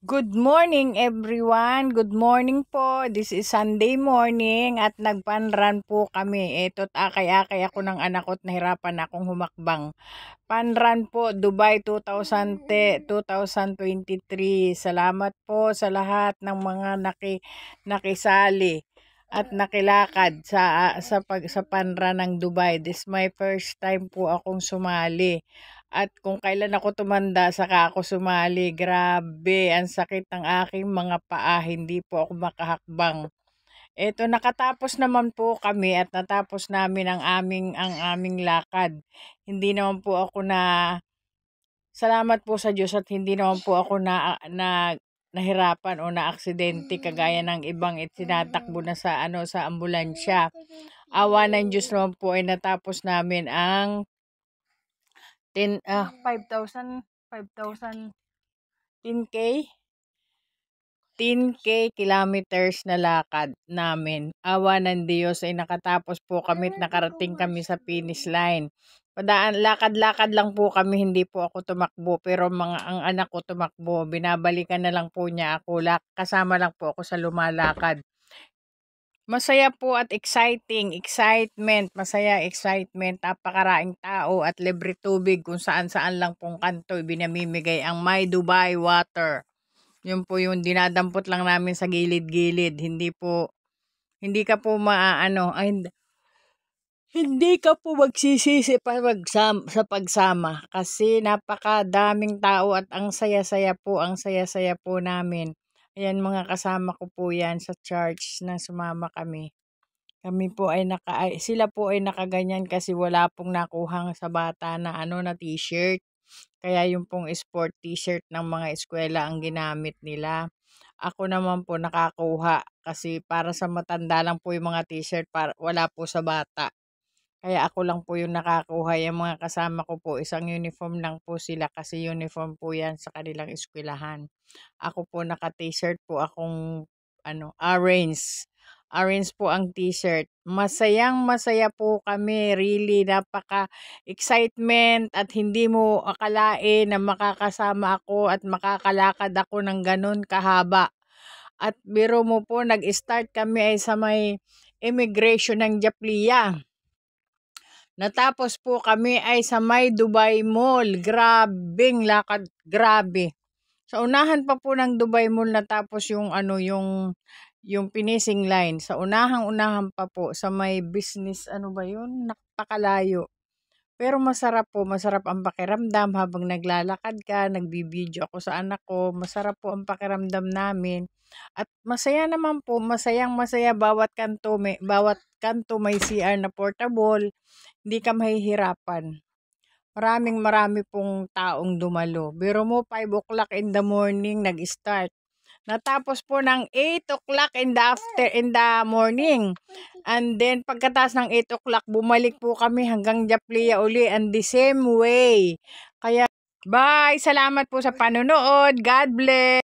Good morning everyone. Good morning po. This is Sunday morning at nagpanran po kami. Eto't akay-akay ako ng anak ko at nahirapan akong humakbang. Panran po Dubai 2023. Salamat po sa lahat ng mga nakisali at nakilakad sa panran ng Dubai. This is my first time po akong sumali. At kung kailan ako tumanda, saka ako sumali. Grabe, ang sakit ng aking mga paa. Hindi po ako makahakbang. Eto, nakatapos naman po kami at natapos namin ang aming lakad. Hindi naman po ako salamat po sa Diyos at hindi naman po ako nahirapan o na-aksidente kagaya ng ibang tinatakbo na sa ambulansya. Awa ng Diyos naman po ay natapos namin ang 10K kilometers na lakad namin. Awa ng Diyos ay nakatapos po kami at nakarating kami sa finish line. Lakad-lakad lang po kami, hindi po ako tumakbo, pero ang anak ko tumakbo. Binabalikan na lang po niya ako. Kasama lang po ako sa lumalakad. Masaya po at excitement, masaya, excitement, napakaraing tao at libre tubig kung saan-saan lang pong kanto binamimigay ang My Dubai Water. Yun po yung dinadampot lang namin sa gilid-gilid, hindi ka po hindi ka po magsisisi sa pagsama kasi napakadaming tao at ang saya-saya po namin. Ayan, mga kasama ko po yan sa church na sumama kami. Kami po ay sila po ay nakaganyan kasi wala pong nakuhang sa bata na na t-shirt. Kaya yung pong sport t-shirt ng mga eskwela ang ginamit nila. Ako naman po nakakuha kasi para sa matanda lang po yung mga t-shirt, wala po sa bata. Kaya ako lang po yung nakakuha. Yung mga kasama ko po, isang uniform lang po sila kasi uniform po yan sa kanilang eskwelahan. Ako po naka-t-shirt po akong orange. Orange po ang t-shirt. Masaya po kami. Really, napaka-excitement at hindi mo akalain na makakasama ako at makakalakad ako ng ganun kahaba. At biro mo po, nag-start kami ay sa may immigration ng Japlia. Natapos po kami ay sa may Dubai Mall. Grabing lakad, grabe. Sa unahan pa po ng Dubai Mall natapos yung finishing line. Sa unahan pa po sa may business, napakalayo. Pero masarap ang pakiramdam habang naglalakad ka, nagbibideo ako sa anak ko. Masarap po ang pakiramdam namin. At masaya naman po, masayang-masaya bawat kanto may CR na portable. Hindi ka mahihirapan. Marami pong taong dumalo. Biro mo 5 o'clock in the morning nag-start. Natapos po ng 8 o'clock in the morning. And then pagkatapos ng 8 o'clock, bumalik po kami hanggang Japlia uli and the same way. Kaya bye! Salamat po sa panonood. God bless!